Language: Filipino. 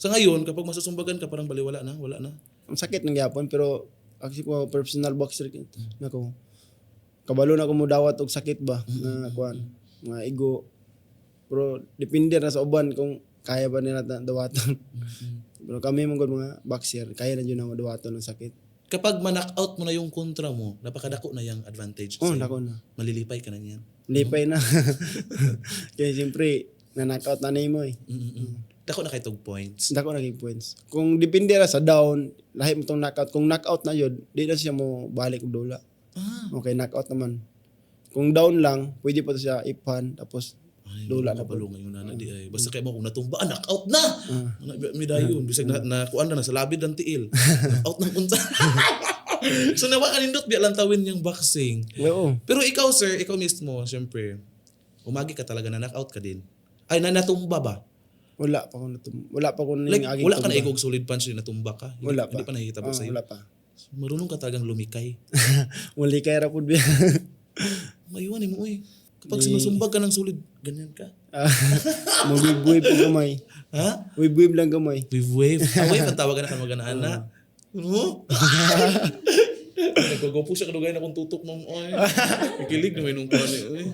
Sa ngayon, kapag masusumbagan ka, parang baliwala na, wala na. Ang sakit ng gyapon pero actually ko professional boxer nako. Kabalo na ko mo dawat og sakit ba na kuan mga igo. Pero depende na sa uban kung kaya ba nila dawaton. Pero kami mga boxer, kaya na jud na madawaton ng sakit. Kapag ma-knockout mo na yung kontra mo, napakadako na yung advantage. Oh, sa'yo. nako na. Malilipay ka na niyan. Lipay na. Kaya siyempre, na-knockout na nimo eh. Dako na kay tog points. Dako naging points. Kung depende ra sa down, lahi mo tong knockout. Kung knockout na yun, di na siya mo balik og dula. Okay, knockout naman. Kung down lang, pwede pa to siya ipan, tapos Ay, dula na palo ngayon na di ay. Basta kay mo kung natumba, knockout na. Midayon, bisag na kuan na sa labid ng tiil. Knockout ng unsa. So nawa kanindot di lang tawin yung boxing. Oo. Pero ikaw sir, ikaw mismo, syempre, umagi ka talaga na knockout ka din. Ay, natumba ba? Wala pa ko wala pa ko Like, ning wala ka na igog solid punch din natumba ka? Wala pa. Hindi pa nakikita sa'yo? Wala pa. Marunong ka talagang lumikay. Wala kay ra pud biya. Mayuan mo eh. Kapag sinusumbag ka ng solid, ganyan ka. Mag-wave po gamay. Ha? Wave lang gamay. Wave. Wave ang tawagan na ka maganaan na. Ano? Nagkagopo siya kanugay na kung tutok mong oy. Kikilig na may nung kuhan eh.